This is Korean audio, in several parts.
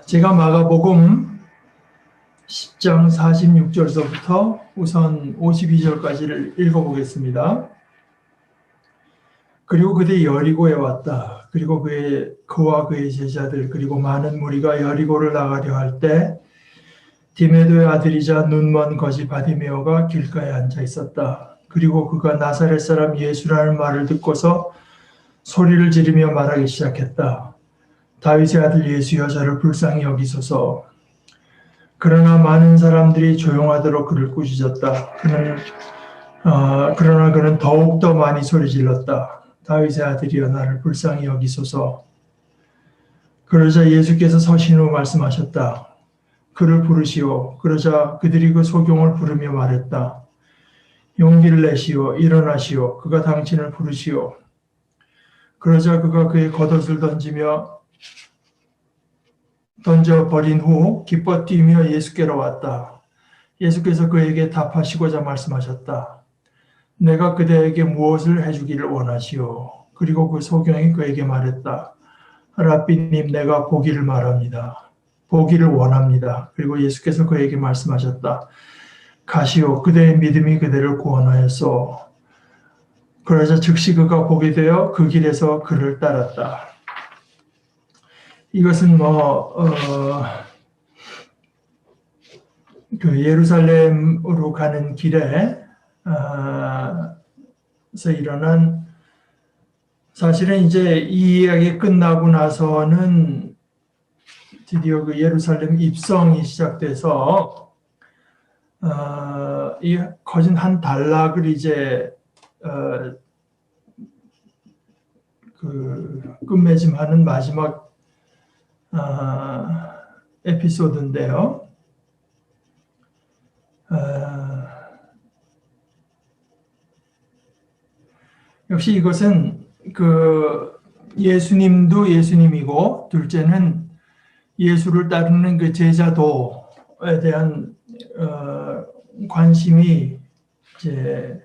제가 마가복음 10장 46절서부터 우선 52절까지를 읽어보겠습니다. 그리고 그들이 여리고에 왔다. 그리고 그와 그의 제자들 그리고 많은 무리가 여리고를 나가려 할 때 디메도의 아들이자 눈먼 거지 바디메오가 길가에 앉아 있었다. 그리고 그가 나사렛 사람 예수라는 말을 듣고서 소리를 지르며 말하기 시작했다. 다윗의 아들 예수여 저를 불쌍히 여기소서. 그러나 많은 사람들이 조용하도록 그를 꾸짖었다. 그러나 그는 더욱더 많이 소리질렀다. 다윗의 아들이여 나를 불쌍히 여기소서. 그러자 예수께서 서신 후 말씀하셨다. 그를 부르시오. 그러자 그들이 그 소경을 부르며 말했다. 용기를 내시오. 일어나시오. 그가 당신을 부르시오. 그러자 그가 그의 겉옷을 던져버린 후 기뻐 뛰며 예수께로 왔다. 예수께서 그에게 답하시고자 말씀하셨다. 내가 그대에게 무엇을 해주기를 원하시오. 그리고 그 소경이 그에게 말했다. 랍비님 내가 보기를 원합니다. 그리고 예수께서 그에게 말씀하셨다. 가시오. 그대의 믿음이 그대를 구원하였소. 그러자 즉시 그가 보게 되어 그 길에서 그를 따랐다. 이것은 그 예루살렘으로 가는 길에 서 일어난, 사실은 이제 이 이야기 끝나고 나서는 드디어 그 예루살렘 입성이 시작돼서 이 거진 한 단락을 이제 그 끝맺음하는 마지막 에피소드인데요. 역시 이것은 그 예수님도 예수님이고 둘째는 예수를 따르는 그 제자도에 대한 관심이 이제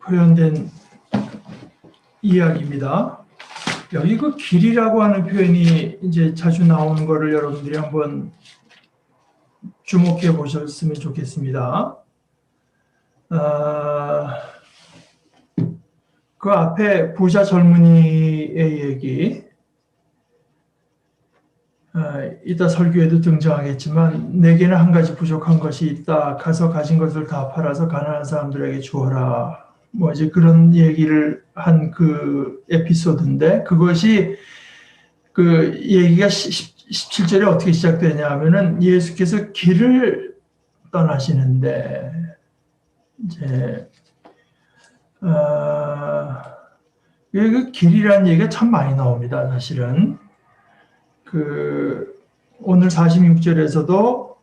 표현된 이야기입니다. 여기 그 길이라고 하는 표현이 이제 자주 나오는 것을 여러분들이 한번 주목해 보셨으면 좋겠습니다. 그 앞에 부자 젊은이의 얘기, 이따 설교에도 등장하겠지만 내게는 한 가지 부족한 것이 있다. 가서 가진 것을 다 팔아서 가난한 사람들에게 주어라. 뭐 이제 그런 얘기를 한 그 에피소드인데, 그것이 그 얘기가 17절에 어떻게 시작되냐 하면은 예수께서 길을 떠나시는데 이제 그 길이라는 얘기가 참 많이 나옵니다. 사실은 그 오늘 46절에서도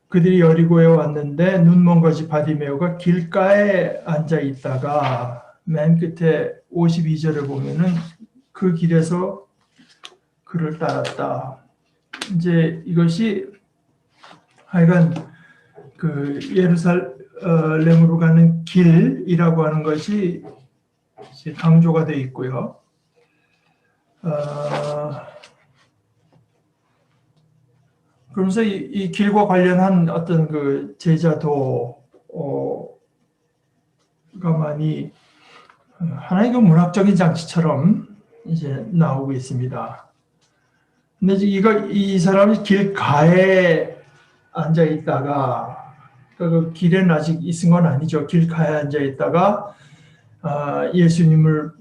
그들이 여리고에 왔는데 눈먼 거지 바디메오가 길가에 앉아 있다가 맨 끝에 52절을 보면은 그 길에서 그를 따랐다. 이제 이것이 하여간 그 예루살렘으로 가는 길이라고 하는 것이 이제 강조가 되어 있고요. 그러면서 이 길과 관련한 어떤 그 제자도가 많이 하나의 그 문학적인 장치처럼 이제 나오고 있습니다. 근데 이 사람이 길가에 앉아 있다가, 그 길에는 아직 있은 건 아니죠. 길가에 앉아 있다가 예수님을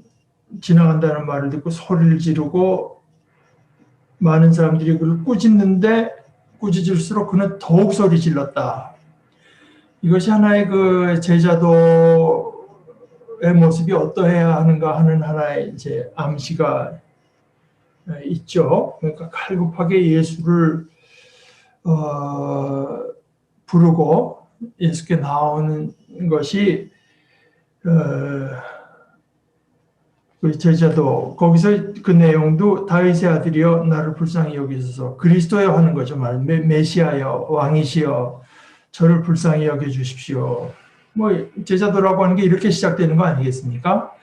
지나간다는 말을 듣고 소리를 지르고 많은 사람들이 그를 꾸짖을수록 그는 더욱 소리 질렀다. 이것이 하나의 그 제자도의 모습이 어떠해야 하는가 하는 하나의 이제 암시가 있죠. 그러니까 갈급하게 예수를 부르고 예수께 나오는 것이 그 제자도, 거기서 그 내용도 다윗의 아들이여 나를 불쌍히 여기소서, 그리스도여 하는 거죠. 메시아여 왕이시여 저를 불쌍히 여겨주십시오. 뭐 제자도라고 하는 게 이렇게 시작되는 거 아니겠습니까?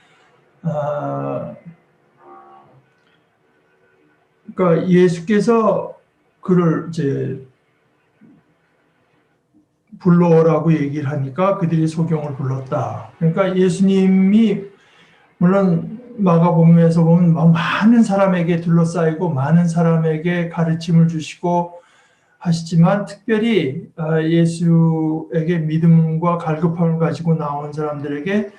그러니까 예수께서 그를 이제 불러오라고 얘기를 하니까 그들이 소경을 불렀다. 그러니까 예수님이 물론 마가복음에서 보면 많은 사람에게 둘러싸이고 많은 사람에게 가르침을 주시고 하시지만 특별히 예수에게 믿음과 갈급함을 가지고 나온 사람들에게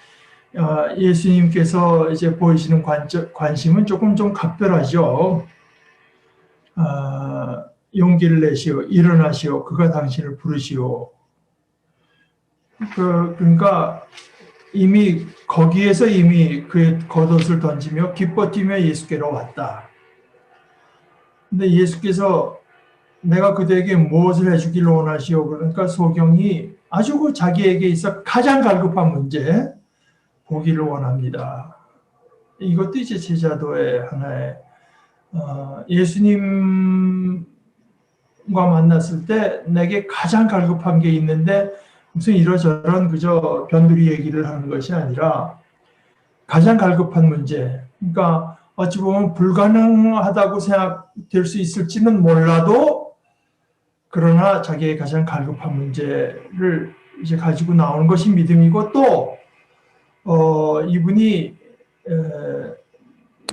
예수님께서 이제 보이시는 관심은 조금 좀 각별하죠. 용기를 내시오, 일어나시오, 그가 당신을 부르시오. 그러니까 이미 거기에서 이미 그의 겉옷을 던지며 기뻐 뛰며 예수께로 왔다. 근데 예수께서 내가 그대에게 무엇을 해주기를 원하시오? 그러니까 소경이 아주 그 자기에게 있어 가장 갈급한 문제, 보기를 원합니다. 이것도 이제 제자도의 하나의 예수님과 만났을 때 내게 가장 갈급한 게 있는데 무슨 이러저런 그저 변두리 얘기를 하는 것이 아니라 가장 갈급한 문제, 그러니까 어찌 보면 불가능하다고 생각될 수 있을지는 몰라도 그러나 자기의 가장 갈급한 문제를 이제 가지고 나오는 것이 믿음이고 또 이분이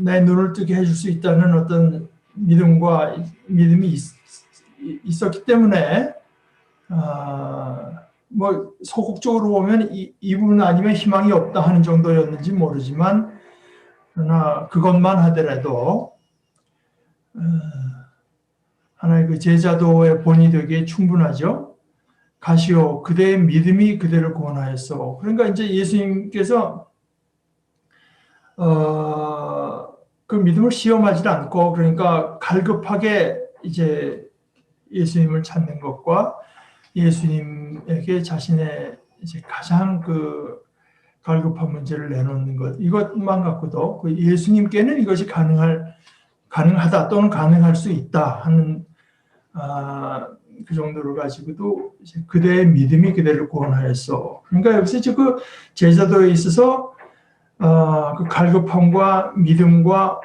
내 눈을 뜨게 해줄 수 있다는 어떤 믿음이 있었기 때문에 뭐 소극적으로 보면 이 부분 아니면 희망이 없다 하는 정도였는지 모르지만 그러나 그것만 하더라도 하나의 그 제자도의 본이 되기에 충분하죠. 가시오, 그대의 믿음이 그대를 구원하였어. 그러니까 이제 예수님께서 그 믿음을 시험하지 않고 그러니까 갈급하게 이제 예수님을 찾는 것과 예수님에게 자신의 이제 가장 그 갈급한 문제를 내놓는 것, 이것만 갖고도 그 예수님께는 이것이 가능하다 또는 가능할 수 있다 하는 그 정도를 가지고도 이제 그대의 믿음이 그대를 구원하였어. 그러니까 여기서 이제 그 제자도에 있어서 그 갈급함과 믿음과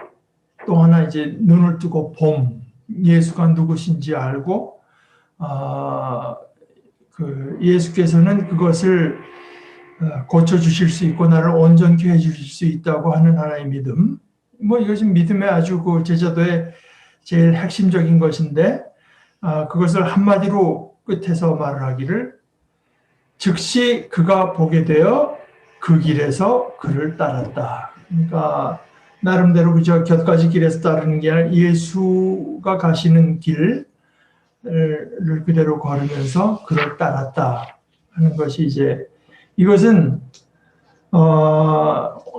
또 하나 이제 눈을 뜨고 예수가 누구신지 알고 그 예수께서는 그것을 고쳐주실 수 있고 나를 온전케 해주실 수 있다고 하는 하나의 믿음. 뭐 이것이 믿음의 아주 그 제자도의 제일 핵심적인 것인데 그것을 한마디로 끝에서 말을 하기를 즉시 그가 보게 되어 그 길에서 그를 따랐다. 그러니까 나름대로 그저 곁가지 길에서 따르는 게 아니라 예수가 가시는 길을 그대로 걸으면서 그를 따랐다 하는 것이 이제 이것은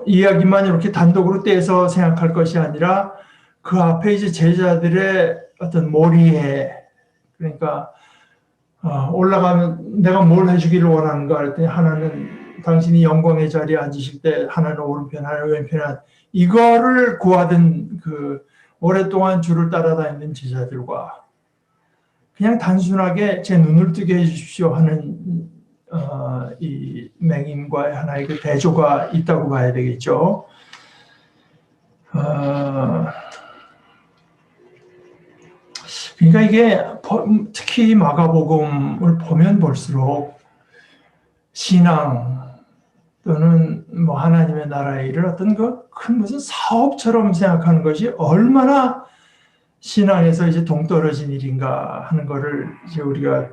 이야기만 이렇게 단독으로 떼서 생각할 것이 아니라 그 앞에 이제 제자들의 어떤 몰이해, 그러니까 올라가면 내가 뭘 해주기를 원하는가 할 때 하나는 당신이 영광의 자리에 앉으실 때 하나는 오른편 하나는 왼편 이거를 구하던 그 오랫동안 줄을 따라다니는 제자들과 그냥 단순하게 제 눈을 뜨게 해주십시오 하는 이 맹인과의 하나의 그 대조가 있다고 봐야 되겠죠. 그러니까 이게 특히 마가복음을 보면 볼수록 신앙 또는 뭐 하나님의 나라의 일을 어떤 그 큰 무슨 사업처럼 생각하는 것이 얼마나 신앙에서 이제 동떨어진 일인가 하는 것을 이제 우리가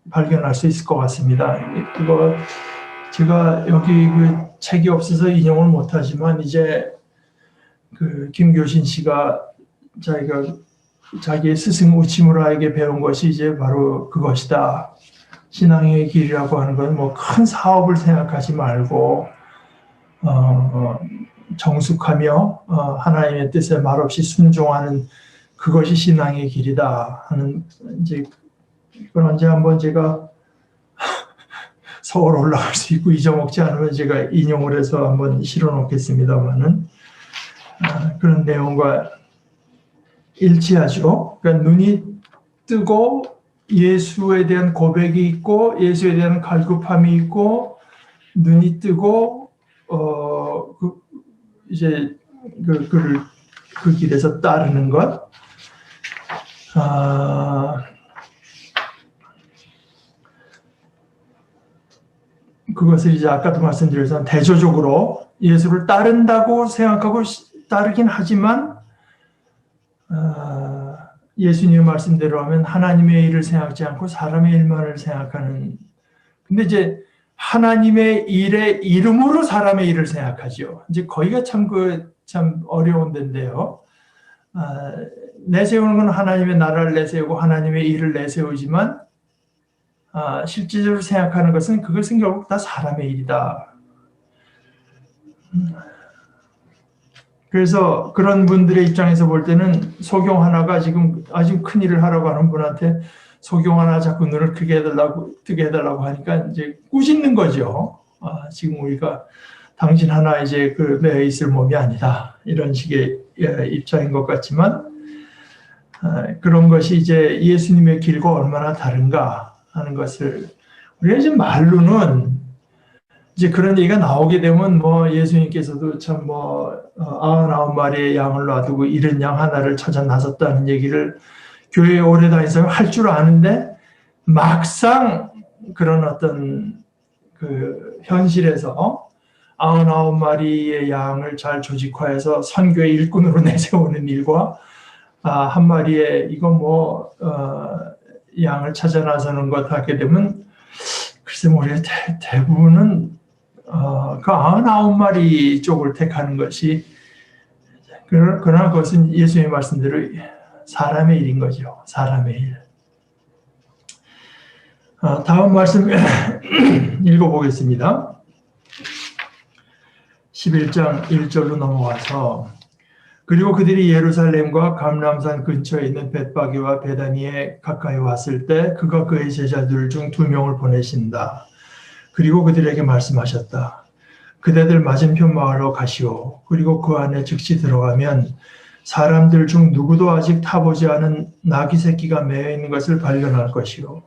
발견할 수 있을 것 같습니다. 그거 제가 여기 그 책이 없어서 인용을 못하지만 이제 그 김교신 씨가 자기의 스승 우치무라에게 배운 것이 이제 바로 그것이다. 신앙의 길이라고 하는 건 뭐 큰 사업을 생각하지 말고 정숙하며 하나님의 뜻에 말없이 순종하는 그것이 신앙의 길이다 하는 이제 이건 언제 한번 제가 서울 올라갈 수 있고 잊어먹지 않으면 제가 인용을 해서 한번 실어놓겠습니다만은 그런 내용과 일치하죠. 그러니까 눈이 뜨고 예수에 대한 고백이 있고 예수에 대한 갈급함이 있고 눈이 뜨고 이제 그 길에서 따르는 것. 그것을 이제 아까도 말씀드렸지만 대조적으로 예수를 따른다고 생각하고 따르긴 하지만 예수님의 말씀대로 하면 하나님의 일을 생각지 않고 사람의 일만을 생각하는. 근데 이제 하나님의 일의 이름으로 사람의 일을 생각하죠. 이제 거기가 참 어려운 데인데요. 내세우는 건 하나님의 나라를 내세우고 하나님의 일을 내세우지만 실질적으로 생각하는 것은 그것은 결국 다 사람의 일이다. 그래서 그런 분들의 입장에서 볼 때는 소경 하나가 지금 아주 큰 일을 하라고 하는 분한테 소경 하나 자꾸 눈을 뜨게 해달라고 하니까 이제 꾸짖는 거죠. 지금 우리가 당신 하나 이제 그 매여 있을 몸이 아니다. 이런 식의 입장인 것 같지만 그런 것이 이제 예수님의 길과 얼마나 다른가 하는 것을 우리가 이제 말로는 이제 그런 얘기가 나오게 되면 뭐 예수님께서도 참 99마리의 양을 놔두고 잃은 양 하나를 찾아 나섰다는 얘기를 교회에 오래 다니서 할 줄 아는데 막상 그런 어떤 그 현실에서 99마리의 양을 잘 조직화해서 선교의 일꾼으로 내세우는 일과 한 마리의 양을 찾아 나서는 것 하게 되면 글쎄 우리 대부분은 그 99마리 쪽을 택하는 것이 그러나 그것은 예수님의 말씀대로 사람의 일인 거죠. 사람의 일. 다음 말씀 읽어보겠습니다. 11장 1절로 넘어와서 그리고 그들이 예루살렘과 감람산 근처에 있는 벳바기와 베다니에 가까이 왔을 때 그가 그의 제자들 중 2명을 보내신다. 그리고 그들에게 말씀하셨다. 그대들 맞은편 마을로 가시오. 그리고 그 안에 즉시 들어가면 사람들 중 누구도 아직 타보지 않은 나귀 새끼가 매여 있는 것을 발견할 것이오.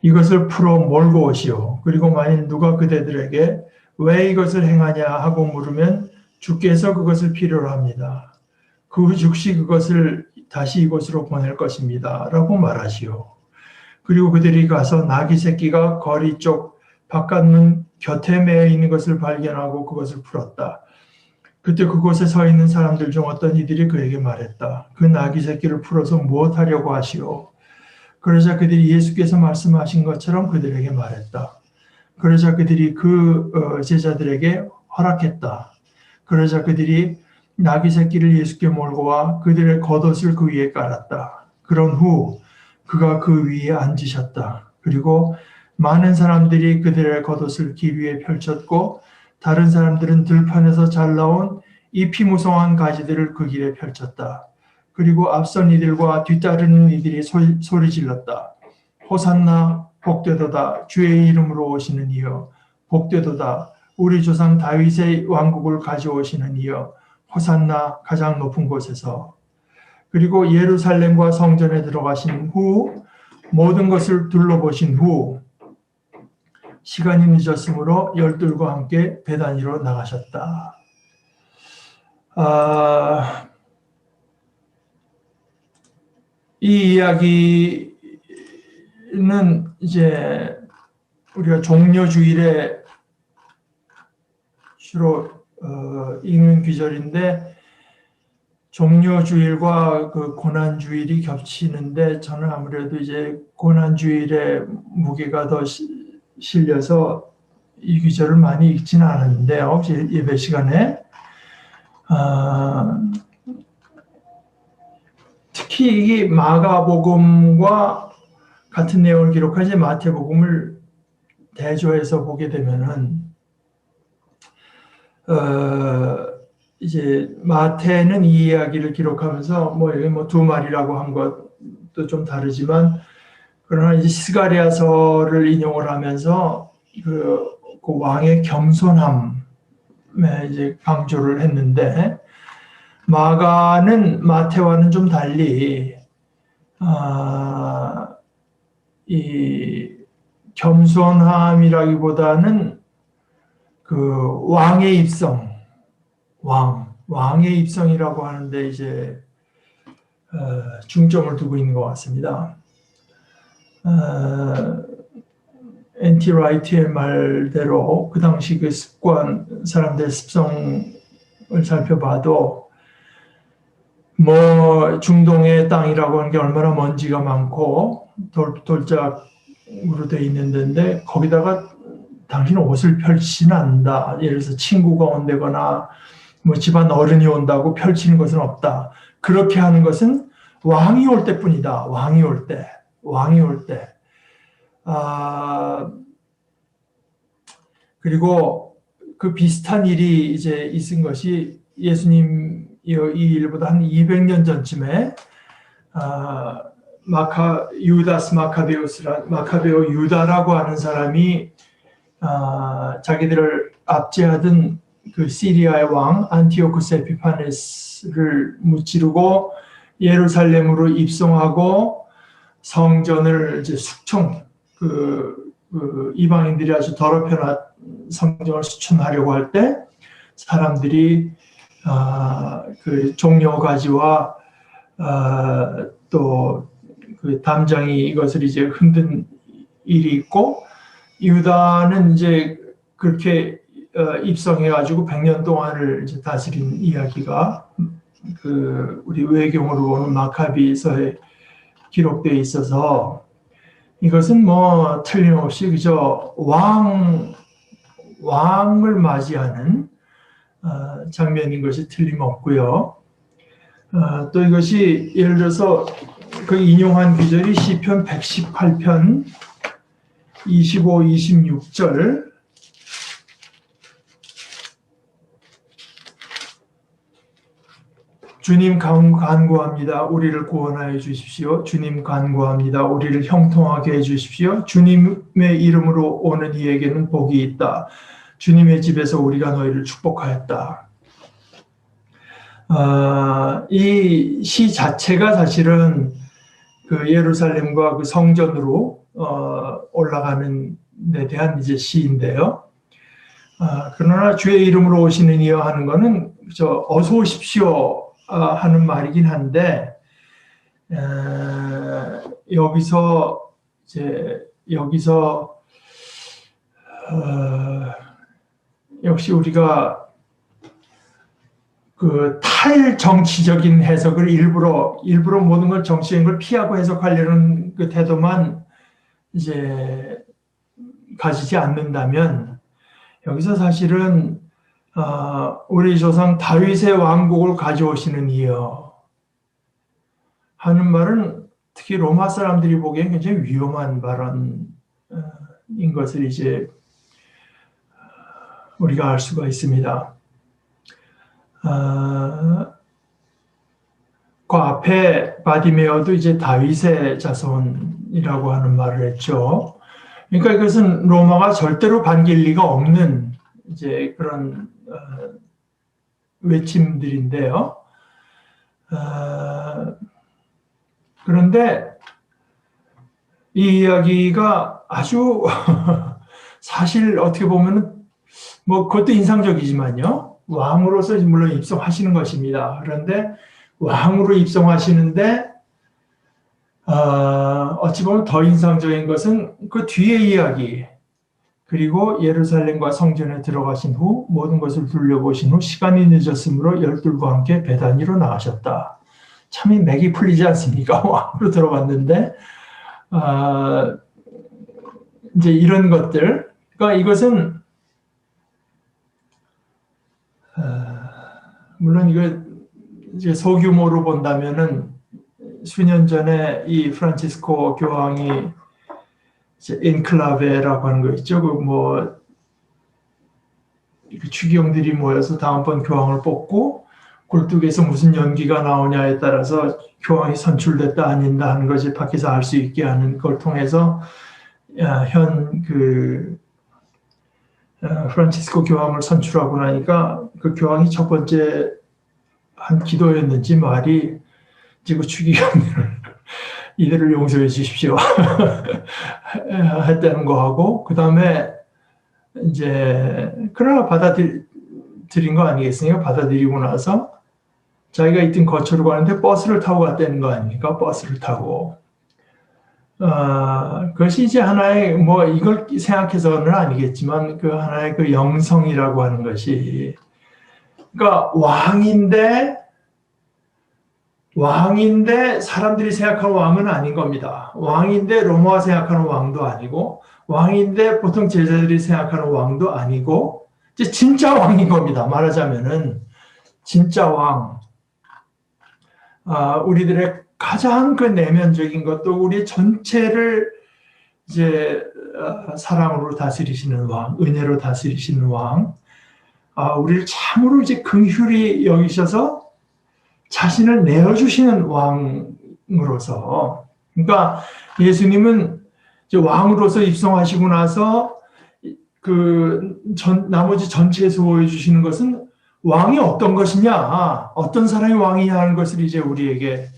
이것을 풀어 몰고 오시오. 그리고 만일 누가 그대들에게 왜 이것을 행하냐 하고 물으면 주께서 그것을 필요로 합니다. 그 후 즉시 그것을 다시 이곳으로 보낼 것입니다. 라고 말하시오. 그리고 그들이 가서 나귀 새끼가 거리 쪽 바깥문 곁에 매여 있는 것을 발견하고 그것을 풀었다. 그때 그곳에 서 있는 사람들 중 어떤 이들이 그에게 말했다. 그 나귀 새끼를 풀어서 무엇하려고 하시오? 그러자 그들이 예수께서 말씀하신 것처럼 그들에게 말했다. 그러자 그들이 그 제자들에게 허락했다. 그러자 그들이 나귀 새끼를 예수께 몰고 와 그들의 겉옷을 그 위에 깔았다. 그런 후 그가 그 위에 앉으셨다. 그리고 많은 사람들이 그들의 겉옷을 길 위에 펼쳤고 다른 사람들은 들판에서 잘 나온 잎이 무성한 가지들을 그 길에 펼쳤다. 그리고 앞선 이들과 뒤따르는 이들이 소리 질렀다. 호산나 복되도다 주의 이름으로 오시는 이여 복되도다 우리 조상 다윗의 왕국을 가져오시는 이여 호산나 가장 높은 곳에서. 그리고 예루살렘과 성전에 들어가신 후 모든 것을 둘러보신 후 시간이 늦었으므로 열둘과 함께 베다니로 나가셨다. 이 이야기는 이제 우리가 종려주일에 주로 읽는 귀절인데 종려주일과 그 고난주일이 겹치는데 저는 아무래도 이제 고난주일의 무게가 더 실려서 이 귀절을 많이 읽지는 않았는데요. 예배 시간에 특히 이 마가복음과 같은 내용을 기록하지 마태복음을 대조해서 보게 되면은 이제 마태는 이 이야기를 기록하면서 여기 2마리라고 한 것도 좀 다르지만 그러나 이제 스가랴서를 인용을 하면서 그 왕의 겸손함에 이제 강조를 했는데 마가는 마태와는 좀 달리 이 겸손함이라기보다는 그 왕의 입성, 왕의 입성이라고 하는데 이제 중점을 두고 있는 것 같습니다. 엔티 라이트의 말대로 그 당시 그 습관, 사람들의 습성을 살펴봐도 뭐 중동의 땅이라고 하는 게 얼마나 먼지가 많고 돌짝으로 돼 있는 데인데 거기다가 당신은 옷을 펼치지는 않는다. 예를 들어서 친구가 온다거나 뭐 집안 어른이 온다고 펼치는 것은 없다. 그렇게 하는 것은 왕이 올 때뿐이다. 왕이 올 때. 그리고 그 비슷한 일이 이제 있은 것이 예수님 이 일보다 한 200년 전쯤에 유다스 마카베오 유다라고 하는 사람이 자기들을 압제하던 그 시리아의 왕 안티오쿠스 에피파네스를 무찌르고 예루살렘으로 입성하고 성전을 이제 이방인들이 아주 더럽혀놨 성전을 수천하려고 할 때 사람들이 그 종려가지와 또 그 담장이 이것을 이제 흔든 일이 있고 유다는 이제 그렇게 입성해가지고 100년 동안을 이제 다스린 이야기가 그 우리 외경으로 보는 마카비서에 기록되어 있어서 이것은 뭐 틀림없이 그저 왕을 맞이하는 장면인 것이 틀림없고요. 또 이것이 예를 들어서 그 인용한 구절이 시편 118편 25, 26절 주님 간구합니다. 우리를 구원하여 주십시오. 주님 간구합니다. 우리를 형통하게 해 주십시오. 주님의 이름으로 오는 이에게는 복이 있다. 주님의 집에서 우리가 너희를 축복하였다. 이 시 자체가 사실은 그 예루살렘과 그 성전으로 올라가는 데 대한 이제 시인데요. 그러나 주의 이름으로 오시는 이여 하는 것은 어서 오십시오 하는 말이긴 한데 여기서 역시 우리가 그 탈정치적인 해석을 일부러 모든 걸 정치적인 걸 피하고 해석하려는 그 태도만 이제 가지지 않는다면 여기서 사실은 우리 조상 다윗의 왕국을 가져오시는 이여 하는 말은 특히 로마 사람들이 보기엔 굉장히 위험한 발언인 것을 이제 우리가 알 수가 있습니다. 그 앞에 바디메어도 이제 다윗의 자손이라고 하는 말을 했죠. 그러니까 이것은 로마가 절대로 반길 리가 없는 이제 그런 외침들인데요. 그런데 이 이야기가 아주 사실 어떻게 보면은 뭐 그것도 인상적이지만요. 왕으로서 물론 입성하시는 것입니다. 그런데 왕으로 입성하시는데 어찌 보면 더 인상적인 것은 그 뒤의 이야기 그리고 예루살렘과 성전에 들어가신 후 모든 것을 둘러보신 후 시간이 늦었으므로 열둘과 함께 베다니로 나가셨다. 참이 맥이 풀리지 않습니까? 왕으로 들어갔는데 이제 이런 것들 그러니까 이것은 물론 이거 이제 소규모로 본다면은 수년 전에 이 프란치스코 교황이 이제 엔클라베라고 하는 거 있죠. 그 추기경들이 모여서 다음번 교황을 뽑고 굴뚝에서 무슨 연기가 나오냐에 따라서 교황이 선출됐다 아닌다 하는 것이 밖에서 알 수 있게 하는 걸 통해서 현 프란치스코 교황을 선출하고 나니까 그 교황이 첫 번째 한 기도였는지 말이 이제 그 추기경들을 이들을 용서해 주십시오 했다는 거하고 그 다음에 이제 그러나 받아들인 거 아니겠습니까? 받아들이고 나서 자기가 있던 거처로 가는데 버스를 타고 갔다는 거 아닙니까? 버스를 타고. 그것이 이제 하나의 뭐 이걸 생각해서는 아니겠지만 그 하나의 그 영성이라고 하는 것이, 그러니까 왕인데 사람들이 생각하는 왕은 아닌 겁니다. 왕인데 로마가 생각하는 왕도 아니고, 왕인데 보통 제자들이 생각하는 왕도 아니고, 이제 진짜 왕인 겁니다. 말하자면은 진짜 왕. 우리들의 가장 그 내면적인 것도 우리 전체를 이제 사랑으로 다스리시는 왕, 은혜로 다스리시는 왕, 우리를 참으로 이제 긍휼히 여기셔서 자신을 내어주시는 왕으로서, 그러니까 예수님은 이제 왕으로서 입성하시고 나서 나머지 전체에서 보여주시는 것은 왕이 어떤 것이냐, 어떤 사람이 왕이냐 하는 것을 이제 우리에게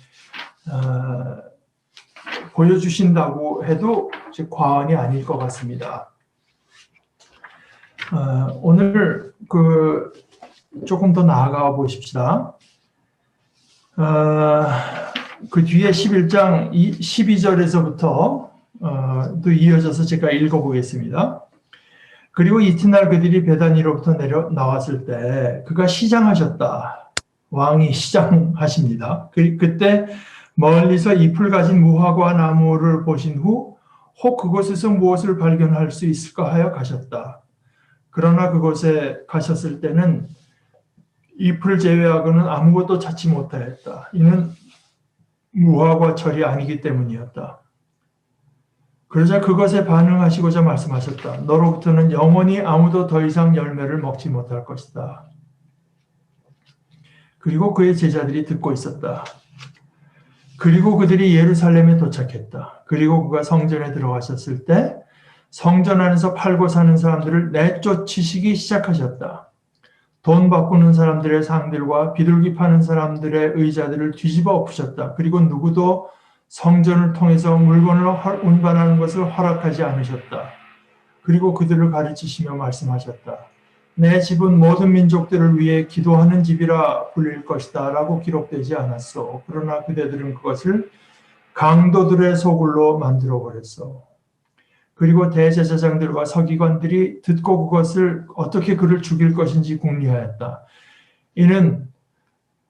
보여주신다고 해도 이제 과언이 아닐 것 같습니다. 오늘 조금 더 나아가 보십시다. 그 뒤에 11장 12절에서부터 또 이어져서 제가 읽어보겠습니다. 그리고 이튿날 그들이 베다니로부터 내려 나왔을 때 그가 시장하셨다. 왕이 시장하십니다. 그때 멀리서 잎을 가진 무화과 나무를 보신 후 혹 그곳에서 무엇을 발견할 수 있을까 하여 가셨다. 그러나 그곳에 가셨을 때는 잎을 제외하고는 아무것도 찾지 못하였다. 이는 무화과철이 아니기 때문이었다. 그러자 그것에 반응하시고자 말씀하셨다. 너로부터는 영원히 아무도 더 이상 열매를 먹지 못할 것이다. 그리고 그의 제자들이 듣고 있었다. 그리고 그들이 예루살렘에 도착했다. 그리고 그가 성전에 들어가셨을 때 성전 안에서 팔고 사는 사람들을 내쫓으시기 시작하셨다. 돈 바꾸는 사람들의 상들과 비둘기 파는 사람들의 의자들을 뒤집어 엎으셨다. 그리고 누구도 성전을 통해서 물건을 운반하는 것을 허락하지 않으셨다. 그리고 그들을 가르치시며 말씀하셨다. 내 집은 모든 민족들을 위해 기도하는 집이라 불릴 것이다 라고 기록되지 않았어. 그러나 그대들은 그것을 강도들의 소굴로 만들어버렸어. 그리고 대제사장들과 서기관들이 듣고 어떻게 그를 죽일 것인지 궁리하였다. 이는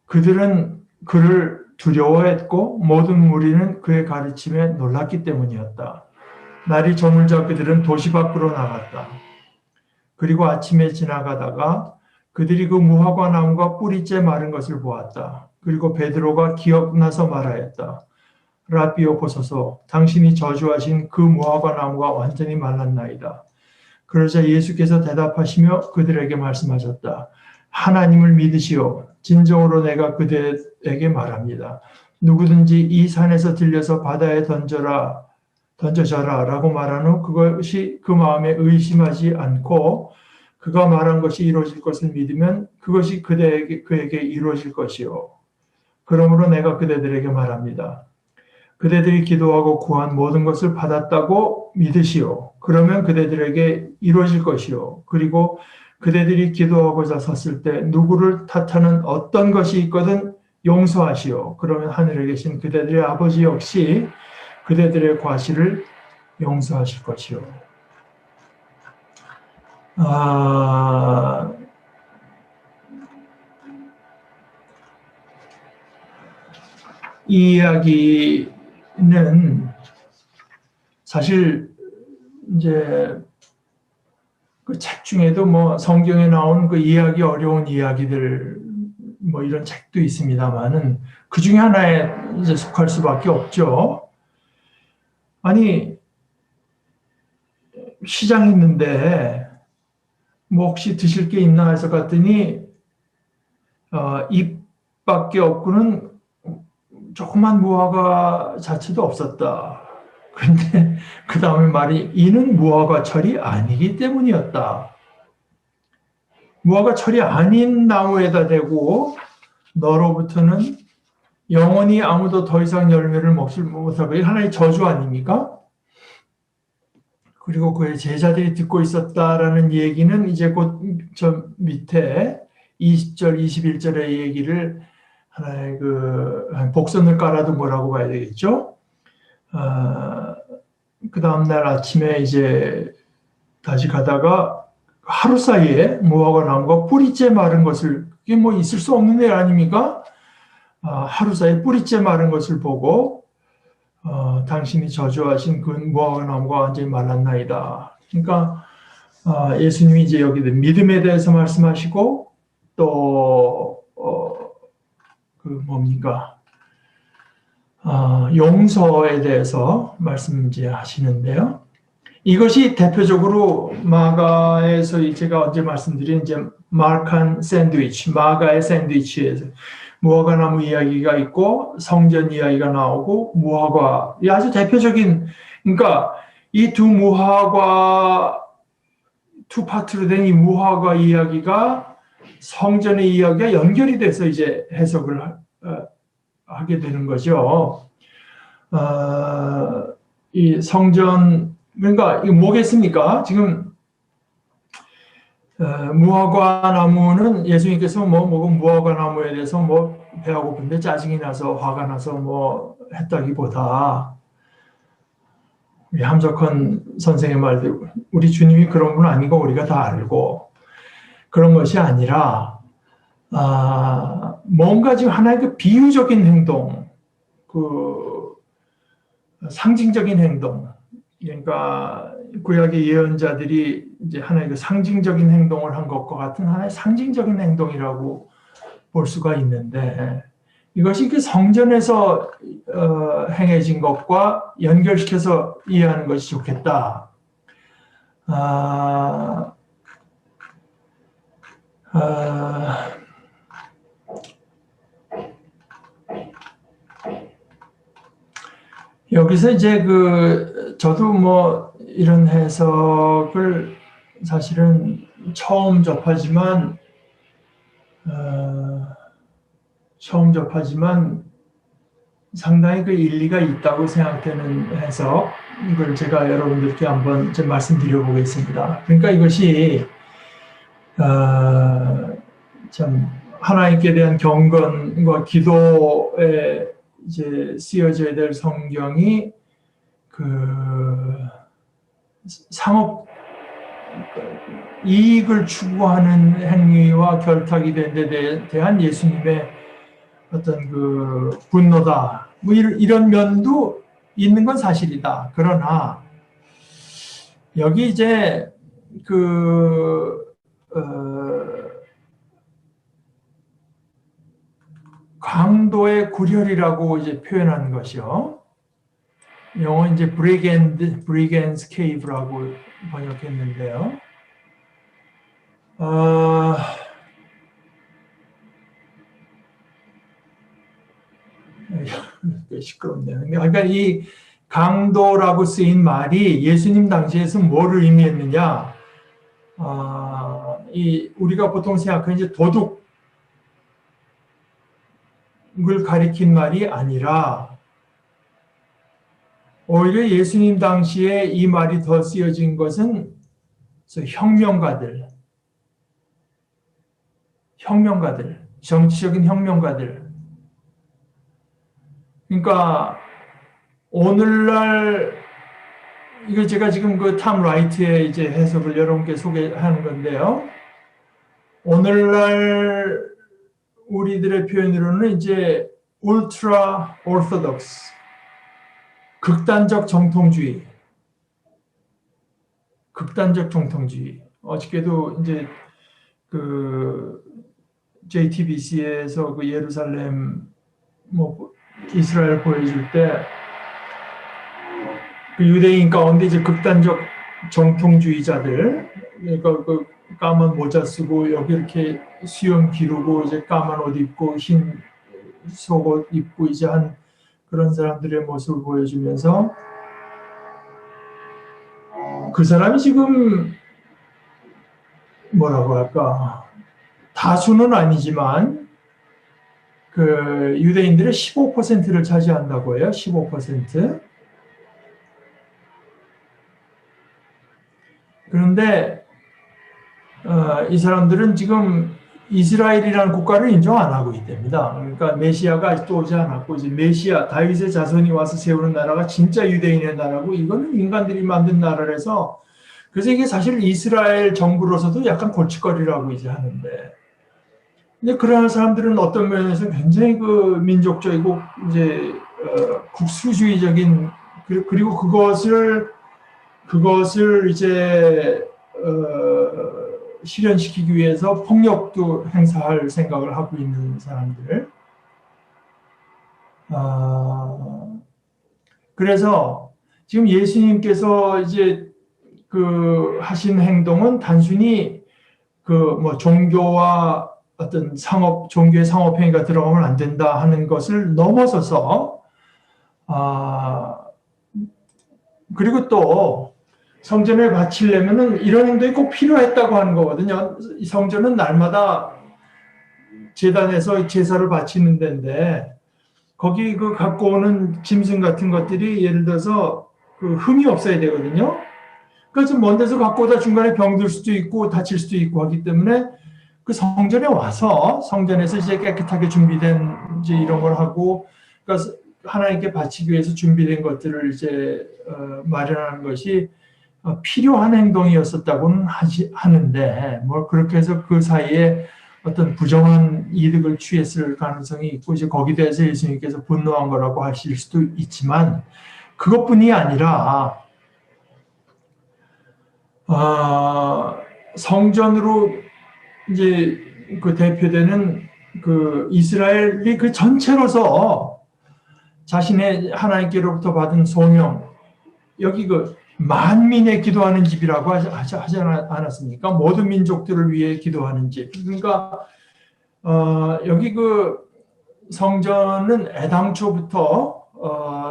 그들은 그를 두려워했고 모든 무리는 그의 가르침에 놀랐기 때문이었다. 날이 저물자 그들은 도시 밖으로 나갔다. 그리고 아침에 지나가다가 그들이 그 무화과 나무가 뿌리째 마른 것을 보았다. 그리고 베드로가 기억나서 말하였다. 라비오 보소서, 당신이 저주하신 그 무화과 나무가 완전히 말랐나이다. 그러자 예수께서 대답하시며 그들에게 말씀하셨다. 하나님을 믿으시오. 진정으로 내가 그들에게 말합니다. 누구든지 이 산에서 들려서 바다에 던져져라 라고 말한 후 그것이 그 마음에 의심하지 않고 그가 말한 것이 이루어질 것을 믿으면 그것이 그에게 이루어질 것이요. 그러므로 내가 그대들에게 말합니다. 그대들이 기도하고 구한 모든 것을 받았다고 믿으시오. 그러면 그대들에게 이루어질 것이요. 그리고 그대들이 기도하고자 섰을 때 누구를 탓하는 어떤 것이 있거든 용서하시오. 그러면 하늘에 계신 그대들의 아버지 역시 그대들의 과실을 용서하실 것이요. 이 이야기는 사실 이제 그 책 중에도 뭐 성경에 나온 그 이해하기 어려운 이야기들 뭐 이런 책도 있습니다만은 그 중에 하나에 이제 속할 수밖에 없죠. 아니 시장했는데 뭐 혹시 드실 게 있나 해서 갔더니 잎밖에 없고는 조그만 무화과 자체도 없었다. 그런데 그 다음에 말이 이는 무화과철이 아니기 때문이었다. 무화과철이 아닌 나무에다 대고 너로부터는 영원히 아무도 더 이상 열매를 먹지 못하고, 이게 하나의 저주 아닙니까? 그리고 그의 제자들이 듣고 있었다라는 얘기는 이제 곧 저 밑에 20절, 21절의 얘기를 하나의 그 복선을 깔아둔 거라고 봐야 되겠죠. 그 다음날 아침에 이제 다시 가다가 하루 사이에 무화과 나무가 뿌리째 마른 것을, 이게 뭐 있을 수 없는 일 아닙니까? 하루 사이에 뿌리째 마른 것을 보고 당신이 저주하신 그 무화과 나무가 완전히 말랐나이다. 그러니까 예수님이 이제 여기 믿음에 대해서 말씀하시고 또 그 뭡니까? 용서에 대해서 말씀 이제 하시는데요. 이것이 대표적으로 마가에서 제가 언제 말씀드린 이제 마르칸 샌드위치, 마가의 샌드위치에서 무화과 나무 이야기가 있고 성전 이야기가 나오고 무화과, 이 아주 대표적인, 그러니까 이 두 무화과 투 파트로 된 이 무화과 이야기가 성전의 이야기가 연결이 돼서 이제 해석을 하게 되는 거죠. 이 성전, 그러니까 이거 뭐겠습니까? 지금 무화과 나무는 예수님께서 먹은 무화과 나무에 대해서 배가 고픈데 짜증이 나서 화가 나서 했다기보다 우리 함석헌 선생의 말대로 우리 주님이 그런 분 아니고 우리가 다 알고 그런 것이 아니라 뭔가 지금 하나의 그 비유적인 행동, 그 상징적인 행동, 그러니까 구약의 예언자들이 이제 하나의 그 상징적인 행동을 한 것과 같은 하나의 상징적인 행동이라고 볼 수가 있는데 이것이 그 성전에서 행해진 것과 연결시켜서 이해하는 것이 좋겠다. 여기서 이제 저도 이런 해석을 사실은 처음 접하지만 상당히 그 일리가 있다고 생각되는 해석을 제가 여러분들께 한번 좀 말씀드려 보겠습니다. 그러니까 이것이 참 하나님께 대한 경건과 기도에 이제 쓰여져야 될 성경이 그 상업 이익을 추구하는 행위와 결탁이 된 데 대한 예수님의 어떤 그 분노다. 이런 면도 있는 건 사실이다. 그러나 여기 이제 강도의 구렬이라고 이제 표현한 것이요. 영어 이제 브리겐스 케이브라고 번역했는데요. 시끄럽네요. 그러니까 이 강도라고 쓰인 말이 예수님 당시에서 뭐를 의미했느냐? 우리가 보통 생각하는 이제 도둑을 가리킨 말이 아니라 오히려 예수님 당시에 이 말이 더 쓰여진 것은 혁명가들, 정치적인 혁명가들. 그러니까 오늘날 이거 제가 지금 그 탐 라이트의 이제 해석을 여러분께 소개하는 건데요. 오늘날 우리들의 표현으로는 이제 울트라 오르토독스, 극단적 정통주의. 어저께도 이제 그 JTBC에서 그 예루살렘 이스라엘 보여줄 때 그 유대인 가운데 이제 극단적 정통주의자들, 그러니까 그 까만 모자 쓰고 여기 이렇게 수염 기르고 이제 까만 옷 입고 흰 속옷 입고 이제 한 그런 사람들의 모습을 보여주면서 그 사람이 지금 뭐라고 할까, 다수는 아니지만 그 유대인들의 15%를 차지한다고 해요. 15%. 그런데 이 사람들은 지금 이스라엘이라는 국가를 인정 안 하고 있답니다. 그러니까 메시아가 아직도 오지 않았고 이제 메시아 다윗의 자손이 와서 세우는 나라가 진짜 유대인의 나라고 이거는 인간들이 만든 나라라서 그래서 이게 사실 이스라엘 정부로서도 약간 골칫거리라고 이제 하는데 근데 그러한 사람들은 어떤 면에서 굉장히 그 민족적이고 이제 국수주의적인 그리고 그것을 이제 실현시키기 위해서 폭력도 행사할 생각을 하고 있는 사람들. 그래서 지금 예수님께서 이제 그 하신 행동은 단순히 그 뭐 종교와 어떤 종교의 상업행위가 들어가면 안 된다 하는 것을 넘어서서 그리고 또 성전을 바치려면은 이런 행동이 꼭 필요했다고 하는 거거든요. 이 성전은 날마다 제단에서 제사를 바치는 데인데 거기 그 갖고 오는 짐승 같은 것들이 예를 들어서 그 흠이 없어야 되거든요. 그래서 먼 데서 갖고 오다 중간에 병들 수도 있고 다칠 수도 있고 하기 때문에 그 성전에 와서 성전에서 이제 깨끗하게 준비된 이제 이런 걸 하고 그러니까 하나님께 바치기 위해서 준비된 것들을 이제 마련하는 것이 필요한 행동이었었다고는 하는데 뭐 그렇게 해서 그 사이에 어떤 부정한 이득을 취했을 가능성이 있고 이제 거기에 대해서 예수님께서 분노한 거라고 하실 수도 있지만 그것뿐이 아니라 성전으로 이제 그 대표되는 그 이스라엘이 그 전체로서 자신의 하나님께로부터 받은 소명 여기 그 만민의 기도하는 집이라고 하지 않았습니까? 모든 민족들을 위해 기도하는 집. 그러니까 여기 그 성전은 애당초부터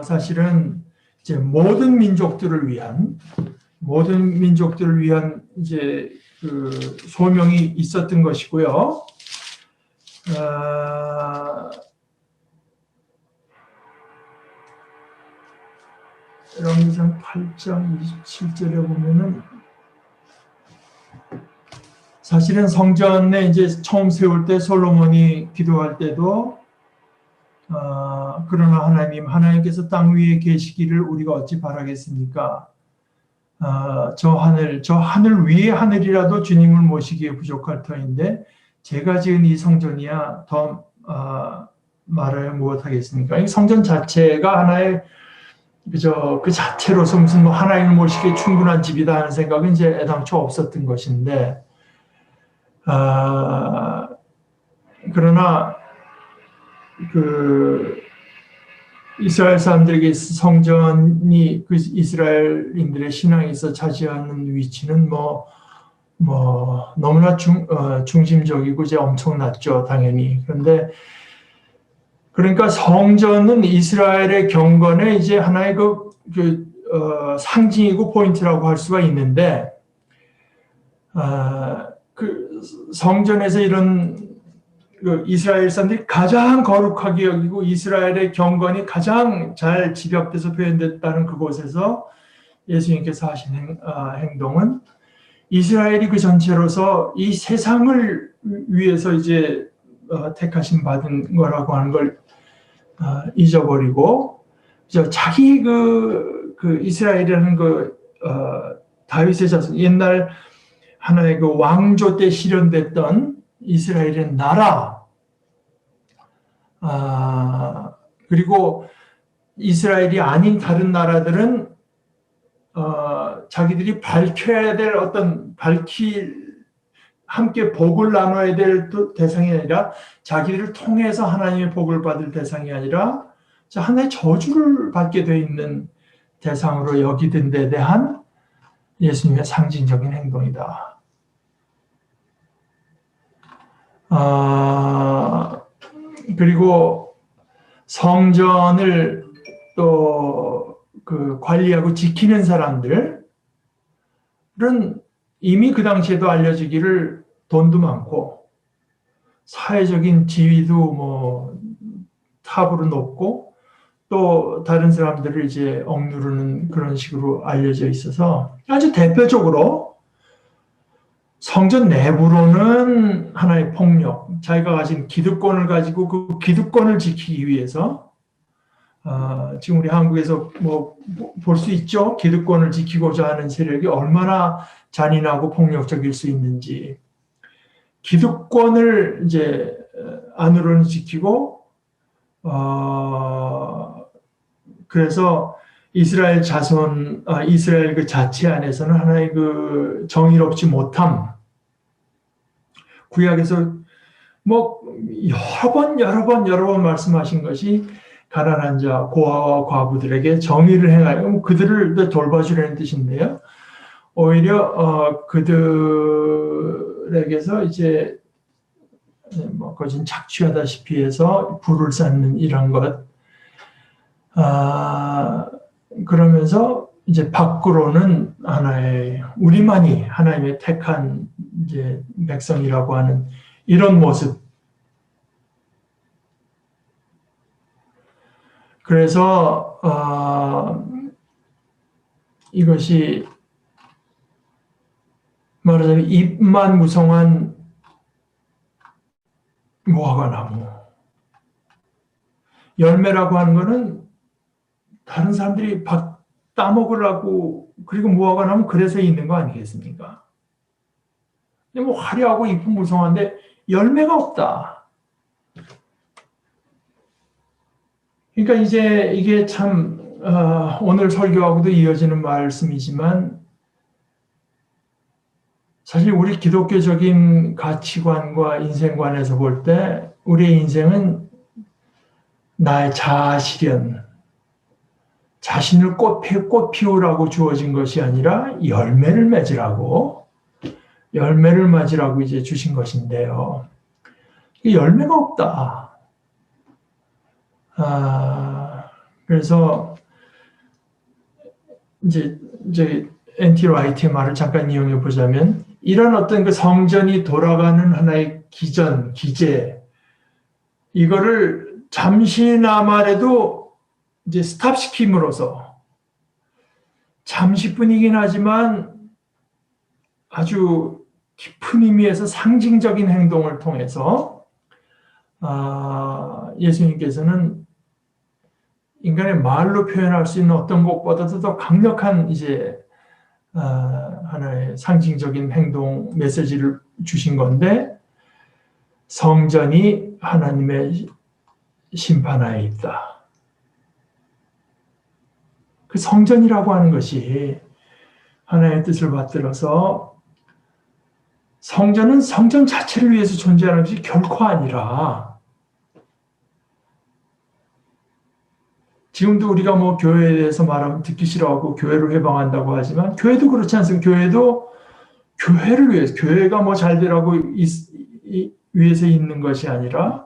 사실은 이제 모든 민족들을 위한 이제 그 소명이 있었던 것이고요. 열왕기상 8장 27절에 보면은 사실은 성전에 이제 처음 세울 때 솔로몬이 기도할 때도 그러나 하나님께서 땅 위에 계시기를 우리가 어찌 바라겠습니까? 저 하늘 위의 하늘이라도 주님을 모시기에 부족할 터인데 제가 지은 이 성전이야 더 말하여 무엇하겠습니까? 이 성전 자체가 하나의 그 자체로서 무슨 뭐 하나님을 모시기에 충분한 집이다 하는 생각은 이제 애당초 없었던 것인데 그러나 그 이스라엘 사람들에게 성전이 그 이스라엘인들의 신앙에서 차지하는 위치는 뭐 너무나 중심적이고 이제 엄청났죠 당연히. 그런데 그러니까 성전은 이스라엘의 경건의 이제 하나의 상징이고 포인트라고 할 수가 있는데 그 성전에서 이런 그 이스라엘 사람들이 가장 거룩하게 여기고 이스라엘의 경건이 가장 잘 집약돼서 표현됐다는 그곳에서 예수님께서 하신 행동은 이스라엘이 그 전체로서 이 세상을 위해서 이제 택하심 받은 거라고 하는 걸 잊어버리고 자기 그 이스라엘이라는 다윗의 자손 옛날 하나의 그 왕조 때 실현됐던 이스라엘의 나라 그리고 이스라엘이 아닌 다른 나라들은 자기들이 밝혀야 될 함께 복을 나눠야 될 대상이 아니라 자기들을 통해서 하나님의 복을 받을 대상이 아니라 하나의 저주를 받게 되어 있는 대상으로 여기던 데 대한 예수님의 상징적인 행동이다. 그리고 성전을 또 그 관리하고 지키는 사람들은 이미 그 당시에도 알려지기를 돈도 많고 사회적인 지위도 뭐 탑으로 높고 또 다른 사람들을 이제 억누르는 그런 식으로 알려져 있어서 아주 대표적으로 성전 내부로는 하나의 폭력, 자기가 가진 기득권을 가지고 그 기득권을 지키기 위해서 지금 우리 한국에서 뭐 볼 수 있죠. 기득권을 지키고자 하는 세력이 얼마나 잔인하고 폭력적일 수 있는지. 기득권을 이제 안으로는 지키고 그래서 이스라엘 이스라엘 그 자체 안에서는 하나의 그 정의롭지 못함. 구약에서 뭐 여러 번 말씀하신 것이 가난한 자, 고아와 과부들에게 정의를 행하여 그들을 돌봐주려는 뜻인데요. 오히려 그들에게서 이제 뭐 거진 착취하다시피 해서 불을 쌓는 이런 것. 그러면서 이제 밖으로는 하나의 우리만이 하나님의 택한 이제 백성이라고 하는 이런 모습. 그래서 이것이 말하자면 잎만 무성한 무화과나무. 열매라고 하는 거는 다른 사람들이 따먹으려고, 그리고 무화과나무 그래서 있는 거 아니겠습니까? 근데 뭐 화려하고 이쁜 무성한데 열매가 없다. 그러니까 이제 이게 참 오늘 설교하고도 이어지는 말씀이지만 사실 우리 기독교적인 가치관과 인생관에서 볼 때 우리의 인생은 나의 자아 실현, 자신을 꽃 피우라고 주어진 것이 아니라 열매를 맺으라고 이제 주신 것인데요. 열매가 없다. 그래서 이제 N.T. 라이트의 말을 잠깐 이용해 보자면 이런 어떤 그 성전이 돌아가는 하나의 기제, 이거를 잠시나마라도 이제 스탑시킴으로써 잠시뿐이긴 하지만 아주 깊은 의미에서 상징적인 행동을 통해서 예수님께서는 인간의 말로 표현할 수 있는 어떤 것보다도 더 강력한 이제 하나의 상징적인 행동 메시지를 주신 건데, 성전이 하나님의 심판하에 있다. 그 성전이라고 하는 것이 하나님의 뜻을 받들어서 성전은 성전 자체를 위해서 존재하는 것이 결코 아니라, 지금도 우리가 뭐 교회에 대해서 말하면 듣기 싫어하고 교회를 회방한다고 하지만 교회도 그렇지 않습니까? 교회도 교회를 위해서, 교회가 뭐 잘 되라고 위해서 있는 것이 아니라,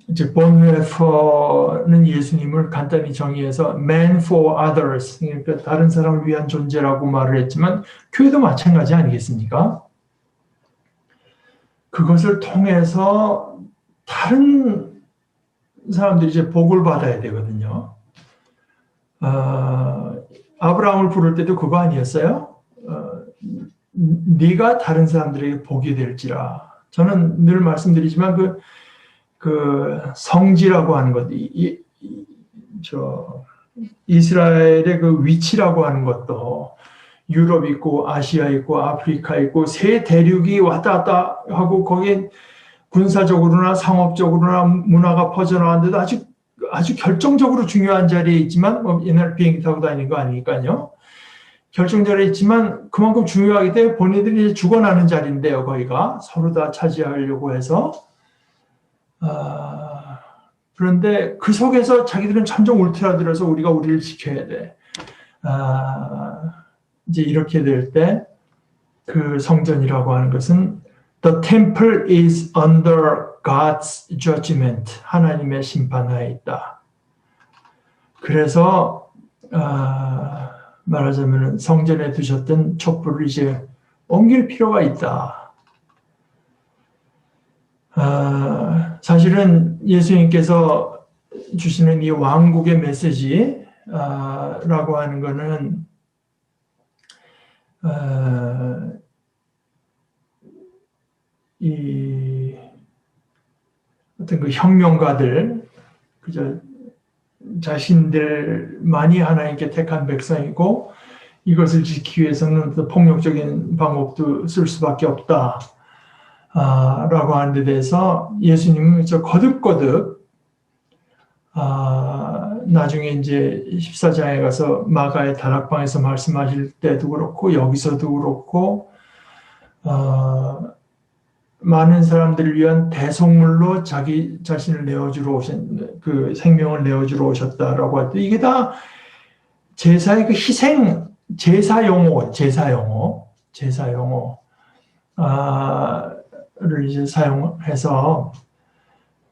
이제 본웨퍼는 예수님을 간단히 정의해서 man for others, 그러니까 다른 사람을 위한 존재라고 말을 했지만 교회도 마찬가지 아니겠습니까? 그것을 통해서 다른 사람들이 이제 복을 받아야 되거든요. 아브라함을 부를 때도 그거 아니었어요? 네가 다른 사람들에게 복이 될지라. 저는 늘 말씀드리지만 그 성지라고 하는 것, 이스라엘의 그 위치라고 하는 것도 유럽 있고 아시아 있고 아프리카 있고 세 대륙이 왔다 갔다 하고 거기에 군사적으로나 상업적으로나 문화가 퍼져나왔는데도 아주 결정적으로 중요한 자리에 있지만, 뭐 옛날 비행기 타고 다니는 거 아니니까요. 결정자리에 있지만 그만큼 중요하기 때문에 본인들이 죽어나는 자리인데요. 거기가 서로 다 차지하려고 해서. 그런데 그 속에서 자기들은 참정 울트라들어서 우리가 우리를 지켜야 돼. 이제 이렇게 될 때 그 성전이라고 하는 것은 The temple is under God's judgment. 하나님의 심판하에 있다. 그래서 말하자면 성전에 두셨던 촛불을 이제 옮길 필요가 있다. 사실은 예수님께서 주시는 이 왕국의 메시지라고 하는 것은 이 어떤 그 혁명가들 그저 자신들만이 하나님께 택한 백성이고 이것을 지키기 위해서는 폭력적인 방법도 쓸 수밖에 없다. 라고 하는 데 대해서 예수님은 저 거듭거듭 나중에 이제 14장에 가서 마가의 다락방에서 말씀하실 때도 그렇고 여기서도 그렇고 많은 사람들을 위한 대속물로 자기 자신을 내어주러 오신 그 생명을 내어주러 오셨다라고 할 때 이게 다 제사의 그 희생 제사 용어를 이제 사용해서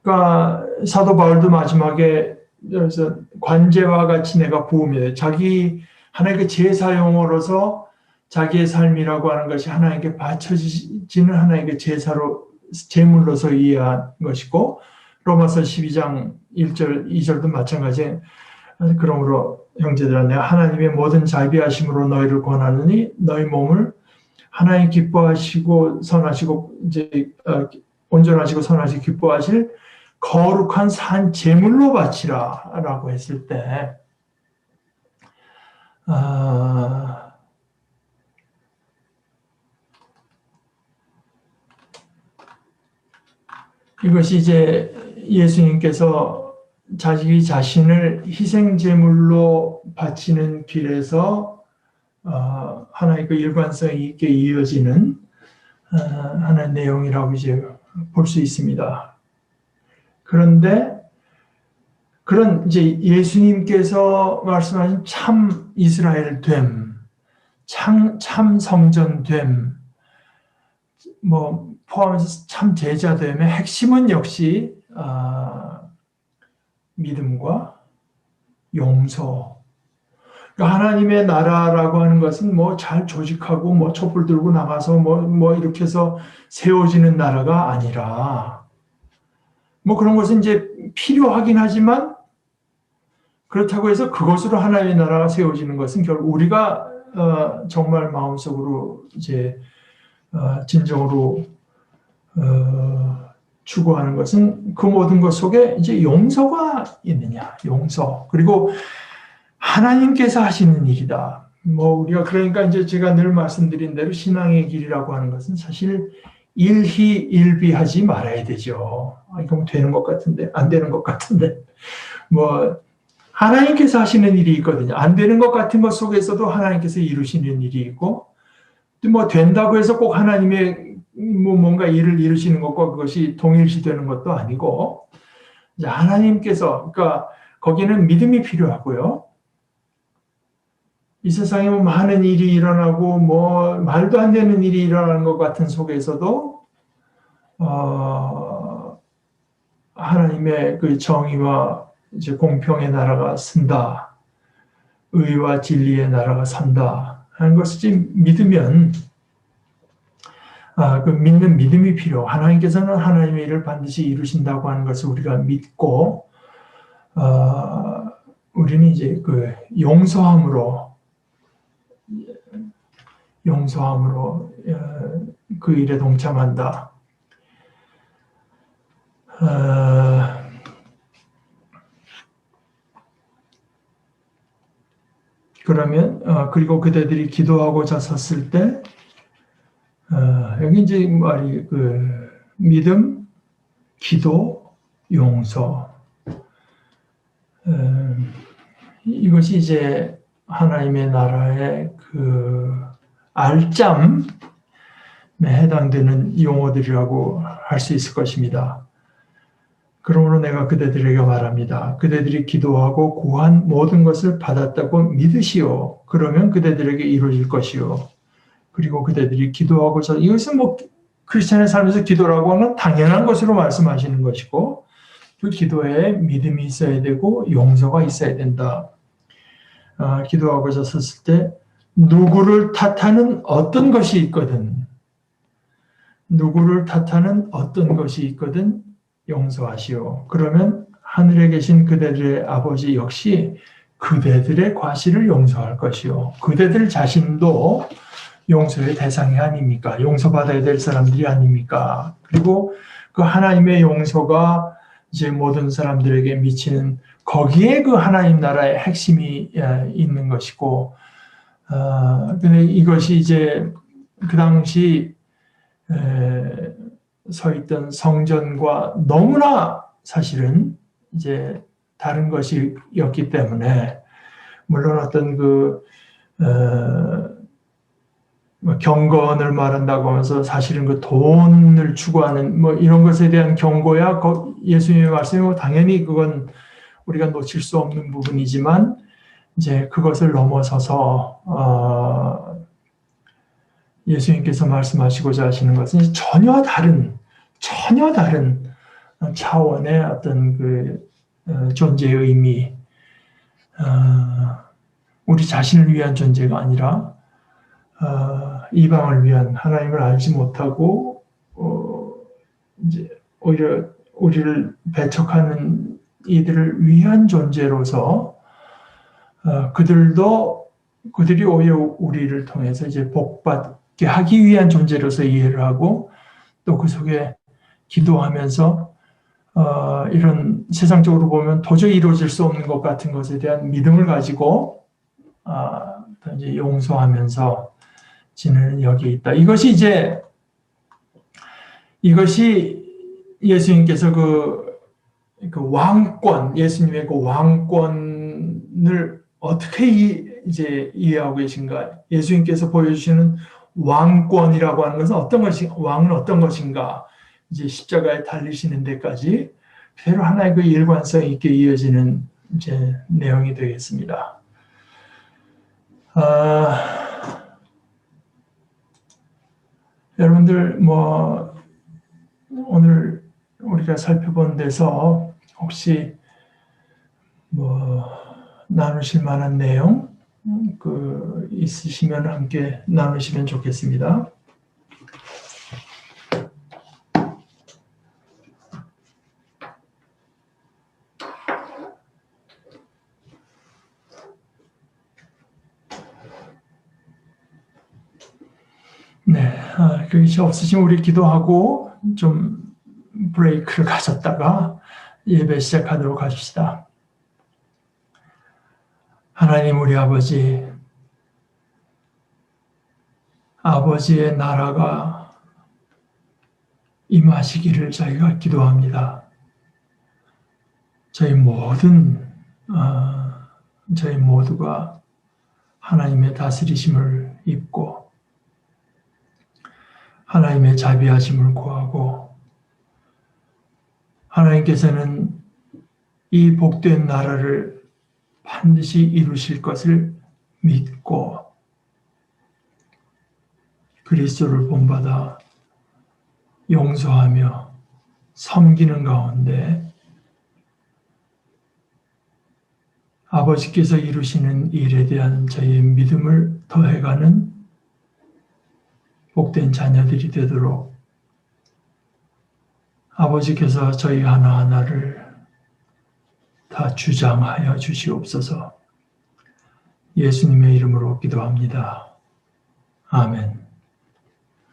그러니까 사도 바울도 마지막에 그래서 관제와 같이 내가 부으며 자기 하나님의 제사 용어로서 자기의 삶이라고 하는 것이 하나님께 바쳐지는 하나님의 제사로 제물로서 이해한 것이고 로마서 12장 1절 2절도 마찬가지. 그러므로 형제들아 내가 하나님의 모든 자비하심으로 너희를 권하느니 너희 몸을 하나님 기뻐하시고 선하시고 이제 온전하시고 선하시고 기뻐하실 거룩한 산 제물로 바치라라고 했을 때 이것이 이제 예수님께서 자기 자신을 희생 제물로 바치는 길에서 하나의 그 일관성 있게 이어지는 하나의 내용이라고 이제 볼 수 있습니다. 그런데 그런 이제 예수님께서 말씀하신 참 이스라엘 됨, 참 성전 됨, 뭐 포함해서 참 제자 됨의 핵심은 역시 믿음과 용서. 그러니까 하나님의 나라라고 하는 것은 뭐 잘 조직하고 뭐 촛불 들고 나가서 뭐 이렇게 해서 세워지는 나라가 아니라 뭐 그런 것은 이제 필요하긴 하지만 그렇다고 해서 그것으로 하나님의 나라가 세워지는 것은 결국 우리가 정말 마음속으로 이제 진정으로 추구하는 것은 그 모든 것 속에 이제 용서가 있느냐, 용서. 그리고 하나님께서 하시는 일이다. 뭐 우리가 그러니까 이제 제가 늘 말씀드린 대로 신앙의 길이라고 하는 것은 사실 일희일비하지 말아야 되죠. 이거 되는 것 같은데 안 되는 것 같은데 뭐 하나님께서 하시는 일이 있거든요. 안 되는 것 같은 것 속에서도 하나님께서 이루시는 일이 있고 또 뭐 된다고 해서 꼭 하나님의 뭐 뭔가 일을 이루시는 것과 그것이 동일시되는 것도 아니고 이제 하나님께서 그러니까 거기는 믿음이 필요하고요. 이 세상에 뭐 많은 일이 일어나고 뭐 말도 안 되는 일이 일어나는 것 같은 속에서도 하나님의 그 정의와 이제 공평의 나라가 선다, 의와 진리의 나라가 선다 하는 것을 믿으면 그 믿는 믿음이 필요. 하나님께서는 하나님의 일을 반드시 이루신다고 하는 것을 우리가 믿고 우리는 이제 그 용서함으로 그 일에 동참한다. 그러면 그리고 그대들이 기도하고자 섰을 때 여기 이제 말이 그 믿음, 기도, 용서 이것이 이제 하나님의 나라의 그 알짬에 해당되는 용어들이라고 할 수 있을 것입니다. 그러므로 내가 그대들에게 말합니다. 그대들이 기도하고 구한 모든 것을 받았다고 믿으시오. 그러면 그대들에게 이루어질 것이요. 그리고 그대들이 기도하고서 이것은 뭐 크리스천의 삶에서 기도라고 하는 당연한 것으로 말씀하시는 것이고 그 기도에 믿음이 있어야 되고 용서가 있어야 된다. 기도하고자 섰을 때 누구를 탓하는 어떤 것이 있거든 용서하시오. 그러면 하늘에 계신 그대들의 아버지 역시 그대들의 과실을 용서할 것이요. 그대들 자신도 용서의 대상이 아닙니까? 용서받아야 될 사람들이 아닙니까? 그리고 그 하나님의 용서가 이제 모든 사람들에게 미치는 거기에 그 하나님 나라의 핵심이 있는 것이고, 근데 이것이 이제 그 당시 서 있던 성전과 너무나 사실은 이제 다른 것이었기 때문에, 물론 어떤 뭐 경건을 말한다고 하면서 사실은 그 돈을 추구하는 뭐 이런 것에 대한 경고야 예수님의 말씀이고 당연히 그건 우리가 놓칠 수 없는 부분이지만 이제 그것을 넘어서서 예수님께서 말씀하시고자 하시는 것은 전혀 다른 차원의 어떤 존재의 의미, 우리 자신을 위한 존재가 아니라 이방을 위한, 하나님을 알지 못하고 이제 오히려 우리를 배척하는 이들을 위한 존재로서 그들이 오히려 우리를 통해서 이제 복받게 하기 위한 존재로서 이해를 하고, 또 그 속에 기도하면서 이런 세상적으로 보면 도저히 이루어질 수 없는 것 같은 것에 대한 믿음을 가지고 이제 용서하면서 지내는 여기에 있다. 이것이 예수님께서 그 왕권, 예수님의 그 왕권을 어떻게 이제 이해하고 계신가? 예수님께서 보여주시는 왕권이라고 하는 것은 왕은 어떤 것인가? 이제 십자가에 달리시는 데까지 그대로 하나의 그 일관성 있게 이어지는 이제 내용이 되겠습니다. 여러분들 뭐 오늘 우리가 살펴본 데서 혹시 뭐 나누실 만한 내용 있으시면 함께 나누시면 좋겠습니다. 네, 그것이 없으시면 우리 기도하고 좀 브레이크를 가졌다가 예배 시작하도록 하십시다. 하나님 우리 아버지의 나라가 임하시기를 저희가 기도합니다. 저희 모두가 하나님의 다스리심을 입고 하나님의 자비하심을 구하고, 하나님께서는 이 복된 나라를 반드시 이루실 것을 믿고 그리스도를 본받아 용서하며 섬기는 가운데 아버지께서 이루시는 일에 대한 저희의 믿음을 더해가는 복된 자녀들이 되도록 아버지께서 저희 하나하나를 다 주장하여 주시옵소서. 예수님의 이름으로 기도합니다. 아멘.